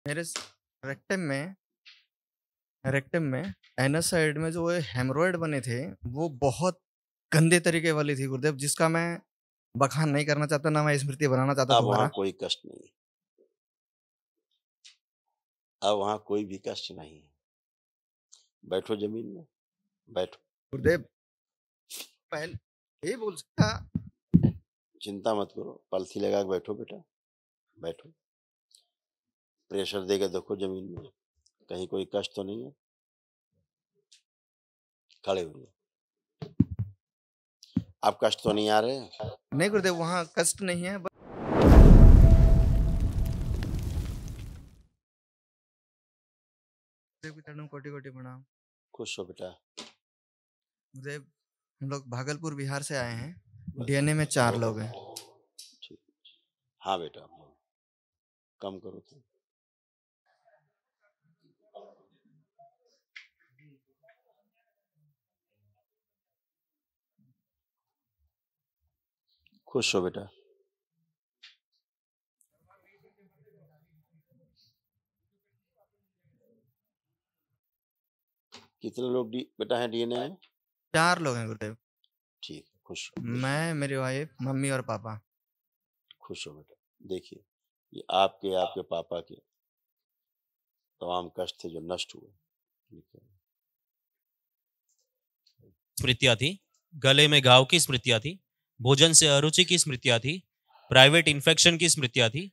मेरे रेक्टम में anus side में जो हेमरोइड बने थे, वो बहुत गंदे तरीके वाली थी गुरुदेव, जिसका मैं बखान नहीं करना चाहता, ना मैं स्मृति बनाना चाहता अब वहाँ दोबारा। कोई कष्ट नहीं है। अब वहाँ कोई भी कष्ट नहीं है। बैठो ज़मीन में, बैठो। गुरुदेव पहले यही बोल सकता। चिंता मत करो, पलथी लगा के बैठो बेटा, बैठो। प्रेशर देके देखो ज़मीन में, कहीं कोई कष्ट तो नहीं है? खड़े हो जाओ। अब कष्ट तो नहीं आ रहे? नहीं गुरुदेव, वहाँ कष्ट नहीं है। गुरुदेव की चरणों में कोटि-कोटि प्रणाम। खुश हो बेटा। गुरुदेव, हम लोग भागलपुर बिहार से आए हैं। बस, डीएनए में 4 बोलो। लोग हैं। ठीक। हाँ बेटा, बोलो। कम करो तुम। खुश हो बेटा। कितने लोग बेटा हैं डीएनए में? 4 लोग हैं गुरुदेव। ठीक है, खुश हो, खुश मैं, मेरी वाइफ, मम्मी और पापा। खुश हो बेटा। देखिए, ये आपके पापा के तमाम कष्ट थे जो नष्ट हुए। ठीक है। स्मृतियां थी, गले में घाव की स्मृतियां थी, भोजन से अरुचि की स्मृतियां थी, प्राइवेट इन्फेक्शन की स्मृतियां थी,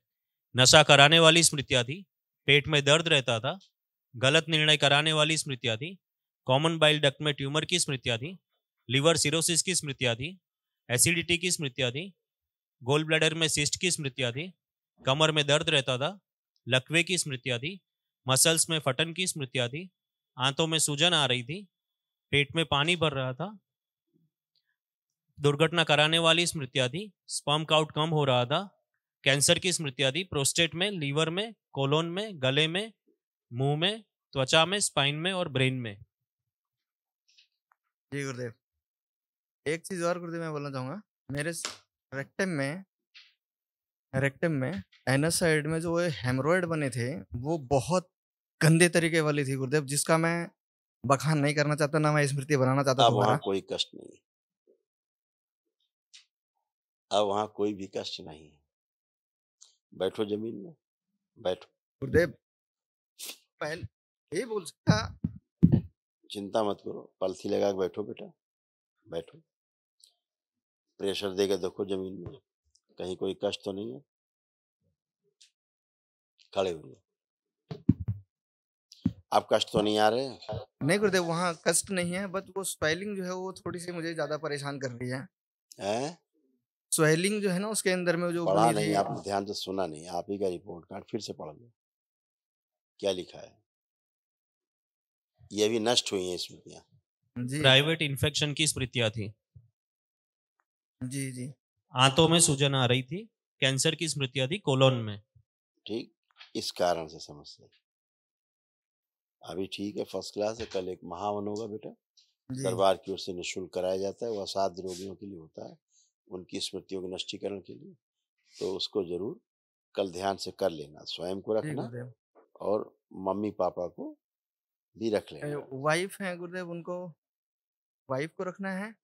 नशा कराने वाली स्मृतियां थी, पेट में दर्द रहता था, गलत निर्णय कराने वाली स्मृतियां थी, कॉमन बाइल डक्ट में ट्यूमर की स्मृतियां थी, लिवर सिरोसिस की स्मृतियां थी, एसिडिटी की स्मृतियां थी, गोल ब्लैडर में सिस्ट की स्मृतियां थी, कमर में दर्द रहता था, लकवे की स्मृतियां थी, मसल्स में फटन की स्मृतियां थी, आंतों में सूजन आ रही थी, पेट में पानी भर रहा था, दुर्घटना कराने वाली स्मृतियां थी, स्पर्म काउंट कम हो रहा था, कैंसर की स्मृतियां थी, प्रोस्टेट में, लीवर में, कोलोन में, गले में, मुंह में, त्वचा में, स्पाइन में और ब्रेन में। जी गुरुदेव। एक चीज़ और गुरुदेव मैं बोलना चाहूँगा। मेरे रेक्टम में रेक्टम में एनस साइड में जो हेमरोइड बने थे, वो बहुत गंदे तरीके वाली थी गुरुदेव, जिसका मैं बखान नहीं करना चाहता, ना मैं स्मृति बनाना चाहता अब वहाँ दोबारा। कोई कष्ट नहीं है। अब वहाँ कोई भी कष्ट नहीं है। बैठो ज़मीन में, बैठो। गुरुदेव पहले यही बोल सकता। चिंता मत करो, पलथी लगा के बैठो बेटा, बैठो। प्रेशर देके देखो ज़मीन में, कहीं कोई कष्ट तो नहीं है? खड़े हो जाओ। अब कष्ट तो नहीं आ रहे? नहीं गुरुदेव, वहाँ कष्ट नहीं है, बट वो स्वेलिंग जो है वो थोड़ी-सी मुझे ज़्यादा परेशान कर रही है। हैं? स्वेलिंग जो है ना उसके अंदर में जो पढ़ा बनी नहीं, थी। आपने ध्यान से सुना नहीं। आप ही का रिपोर्ट कार्ड फिर से पढ़ लो, क्या लिखा है। ये भी नष्ट हुई हैं स्मृतियाँ। जी, प्राइवेट इन्फेक्शन की स्मृतियां थी, जी, जी। आंतों में सूजन आ रही थी, कैंसर की स्मृतियां थी कोलोन में। ठीक, इस कारण से समस्या। अभी ठीक है, फर्स्ट क्लास है। कल एक महावन होगा बेटा, जी, दरबार की ओर से निःशुल्क कराया जाता है। वह असाध्य रोगियों के लिए होता है, उनकी स्मृतियों के नष्टीकरण के लिए। तो उसको जरूर कल ध्यान से कर लेना, स्वयं को जी रखना गुरुदेव। और मम्मी पापा को भी रख लेना। वाइफ़ हैं गुरुदेव, उनको वाइफ़ को रखना है,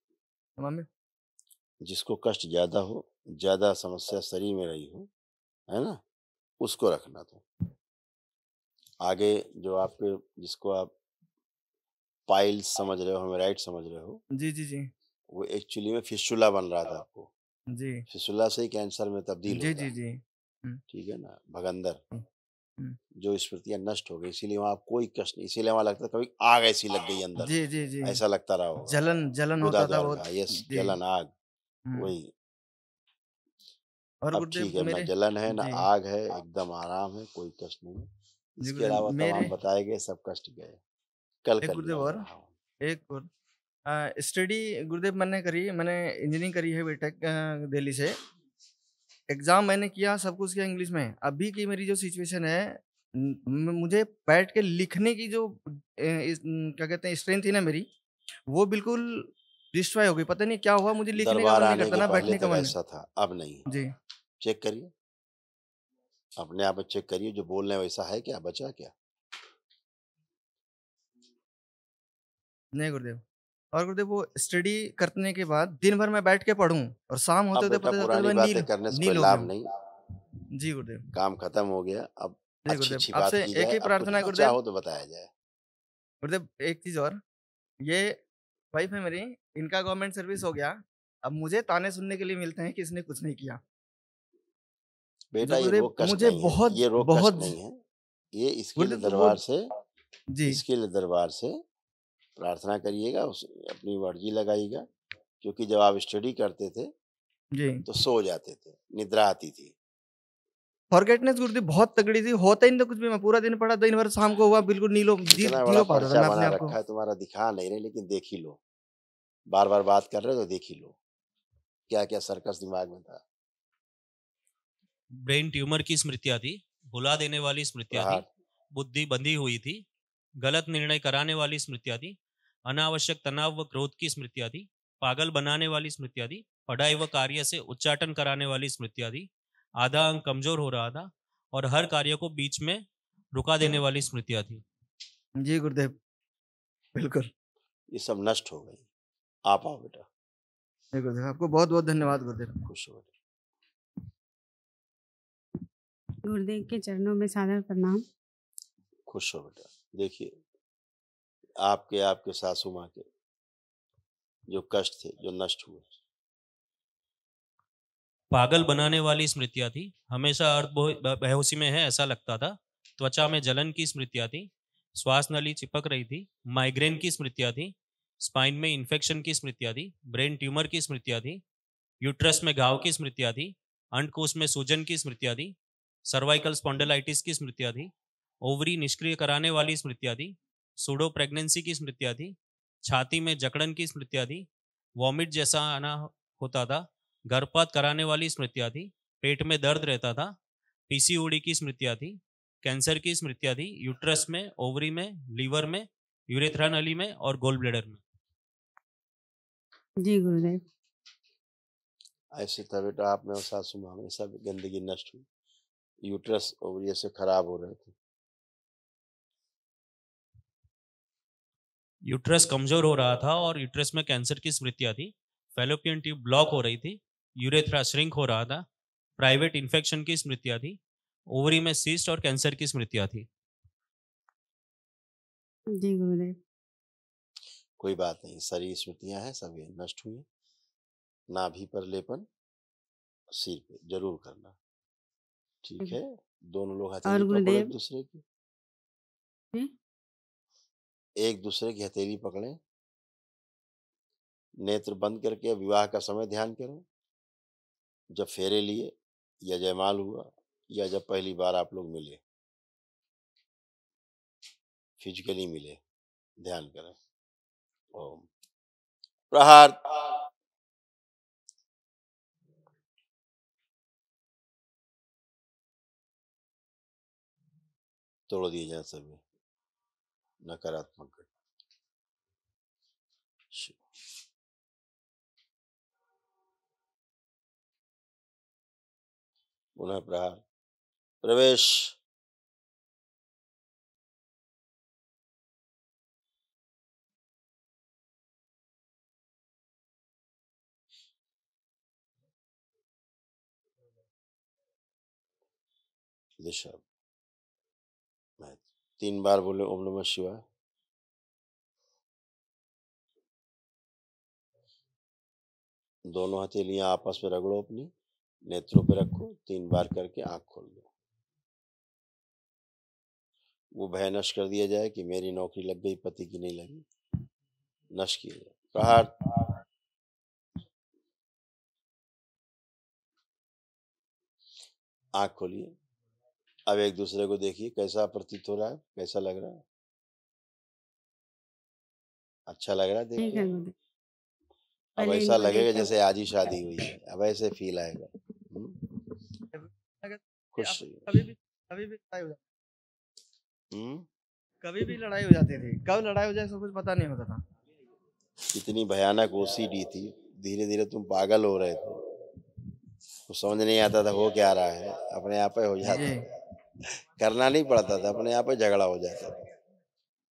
मम्मी। जिसको कष्ट ज्यादा हो, ज्यादा समस्या शरीर में रही हो, है ना, उसको रखना। तो आगे जो आपके, जिसको आप पाइल्स समझ रहे हो, हेमोराइड समझ रहे हो, जी, जी, जी। वो एक्चुअली में फिस्टुला बन रहा था आपको। जी। फिस्टुला से ही कैंसर में तब्दील जी, होगा। जी, जी। हुँ, ठीक है ना, भगंदर। हुँ, हुँ। जो स्मृतियाँ नष्ट हो गई, इसीलिए वहाँ कोई कष्ट नहीं। इसीलिए वहाँ लगता है कभी आग ऐसी लग गई अंदर, जी, जी, जी। ऐसा लगता रहा होगा। जलन जलन गुदा होता था द्वार बहुत। का, यस, जी। जलन, आग, हुँ। वही। और अब ठीक गुरुदेव है, ना मेरे। जलन है, ना जी। आग है, एकदम आराम है, कोई कष्ट नहीं है। जी इसके गुरुदेव अलावा मेरे। तमाम बताए गए सब कष्ट गए। कल एक कर गुरुदेव लिया और, जाए। हाँ। एक और। स्टडी गुरुदेव मैंने इंजीनियरिंग करी है बीटेक दिल्ली से। एग्ज़ाम मैंने किया, सब कुछ किया इंग्लिश में। अभी की मेरी जो सिचुएशन है, मुझे बैठ के लिखने की जो क्या कहते हैं स्ट्रेंथ थी ना मेरी, वो बिल्कुल डिस्ट्रॉय हो गई। पता नहीं क्या हुआ, मुझे लिखने का दरबार मन नहीं आने करता के ना पहले बैठने का तक मन। ऐसा था, अब नहीं है। जी। चेक करिए। अपने आप चेक करिए, जो बोल रहे हैं वैसा है क्या, बचा क्या? नहीं गुरुदेव। और गुरुदेव वो स्टडी करने के बाद दिन भर मैं बैठ के पढूँ और शाम अब होते-होते बेटा पता चलता है पुरानी मैं बातें करने से कोई नील हो गया लाभ हूँ। नहीं, जी गुरुदेव। काम खत्म हो गया, अब जी गुरुदेव। अच्छी-अच्छी बात आपसे की एक जाए, ही अब कुछ प्रार्थना है बचा गुरुदेव। हो तो बताया जाए। गुरुदेव एक चीज़ और, ये वाइफ है मेरी, इनका गवर्नमेंट सर्विस हो गया। अब मुझे ताने सुनने के लिए मिलते हैं कि इसने कुछ नहीं किया। बेटा जो ये गुरुदेव रोग कष्ट मुझे नहीं है, बहुत ये रोग कष्ट बहुत नहीं है। ये इसके लिए गुरुदेव वो जी, दरबार से प्रार्थना करिएगा, उस अपनी मर्जी लगाइएगा, क्योंकि जब आप स्टडी करते थे जी। तो सो जाते थे, निद्रा आती थी। फॉरगेटनेस गुरुदेव बहुत तगड़ी थी, होता ही नहीं था कुछ भी। मैं पूरा दिन पढ़ा, दिन भर शाम को हुआ बिल्कुल नीलो जी इतना जी बड़ा हो पाता था पर्चा मैं अपने बना आप को। रखा है तुम्हारा, दिखा नहीं रहे लेकिन देख ही लो। बार-बार बात कर रहे हो तो देख ही लो, क्या-क्या सर्कस दिमाग में था। ब्रेन ट्यूमर की स्मृतियां थी, भुला देने वाली स्मृतियां थी, प्रहार बुद्धि बंधी हुई थी, गलत निर्णय कराने वाली स्मृतियां थी, अनावश्यक तनाव व क्रोध की स्मृतियां थी, पागल बनाने वाली स्मृतियां थी, पढ़ाई व कार्य से उच्चाटन कराने वाली स्मृतियां थी, आधा अंग कमजोर हो रहा था और हर कार्य को बीच में रुका देने वाली स्मृतियां थी। जी गुरुदेव, बिल्कुल। ये सब नष्ट हो गई। आप आओ बेटा, जी गुरुदेव, आपको बहुत-बहुत धन्यवाद गुरुदेव। खुश हो बेटा। गुरुदेव के चरणों में सादर प्रणाम। खुश हो बेटा। देखिए, आपके आपके सासू माँ के जो कष्ट थे, जो नष्ट हुए। पागल बनाने वाली स्मृतियां थी, हमेशा अर्ध बेहोशी में है ऐसा लगता था, त्वचा में जलन की स्मृतियां थी, श्वास नली चिपक रही थी, माइग्रेन की स्मृतियां थी, स्पाइन में इन्फेक्शन की स्मृतियां थी, ब्रेन ट्यूमर की स्मृतियां थी, यूट्रस में घाव की स्मृतियां थी, अंडकोश में सूजन की स्मृतियां थी, सर्वाइकल स्पॉन्डिलाइटिस की स्मृतियां थी, ओवरी निष्क्रिय कराने वाली स्मृतियां थी, सूडो प्रेगनेंसी की स्मृतियां थी, छाती में जकड़न की स्मृतियां थी, वॉमिट जैसा आना होता था, गर्भपात कराने वाली स्मृतियां थी, पेट में दर्द रहता था, पीसीओडी की स्मृतियां थी, कैंसर की स्मृतियां थी, यूट्रस में, ओवरी में, लीवर में, यूरेथ्रा नली में और गोल ब्लैडर में। जी गुरुदेव। ऐसे था बेटा, आप में और सासू माँ में सब गंदगी नष्ट हुई। यूट्रस ओवरी से खराब हो रहे थे। यूट्रस कमजोर हो रहा था और यूट्रस में कैंसर की स्मृतियां थी, फेलोपियन ट्यूब ब्लॉक हो रही थी, यूरेथ्रा श्रिंक हो रहा था, प्राइवेट इन्फेक्शन की स्मृतियां थी, ओवरी में सिस्ट और कैंसर की स्मृतियां थी। जी गुरुदेव। कोई बात नहीं, सारी स्मृतियां हैं, सब ये नष्ट हुई। नाभि पर लेपन सिर पे जरूर करना, ठीक है? दोनों लोग और हथेली पकड़ो गुरुदेव एक दूसरे की, जी? एक दूसरे की हथेली पकड़े, नेत्र बंद करके विवाह का समय ध्यान करो। जब फेरे लिए या जयमाल हुआ या जब पहली बार आप लोग मिले, फिजिकली मिले, ध्यान करें। ओम प्रहार। तोड़ दिए जाए सभी नकारात्मक घटना। पुनः प्रहार। प्रवेश। दिशा। मैं 3 बार बोले ओम नमः शिवाय। दोनों हथेलियां आपस में रगड़ो, अपनी नेत्रों पे रखो, 3 बार करके आंख खोल दो। वो भय नष्ट कर दिया जाए कि मेरी नौकरी लग गई, पति की नहीं लगी, नष्ट किया जाए। प्रहार। आंख खोलिए, अब एक दूसरे को देखिए, कैसा प्रतीत हो रहा है, कैसा लग रहा है? अच्छा लग रहा है देख ठीक के? है गुरुदेव। अब पहले ऐसा इनको लगेगा देखकर जैसे आज ही शादी हुई है, अब ऐसे फील आएगा। अगर खुश आप रहिए। कभी भी लड़ाई हो जाती हम्म? कभी भी लड़ाई हो जाती थी। कब लड़ाई हो जाए इसका कुछ पता नहीं होता था। इतनी भयानक ओसीडी थी, धीरे धीरे तुम पागल हो रहे थे। कुछ समझ नहीं आता था हो क्या रहा है, अपने आप ही हो जाता जी था। करना नहीं पड़ता था, अपने आप ही झगड़ा हो जाता था।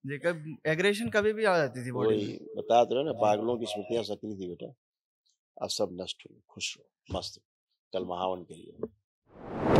जी कब एग्रेशन कभी भी आ जाती थी बॉडी वही में। बता तो रहे ना, पागलों की स्मृतियां सक्रिय थी बेटा, अब सब नष्ट हुई। खुश रहो, मस्त रहो, कल महावन के लिए।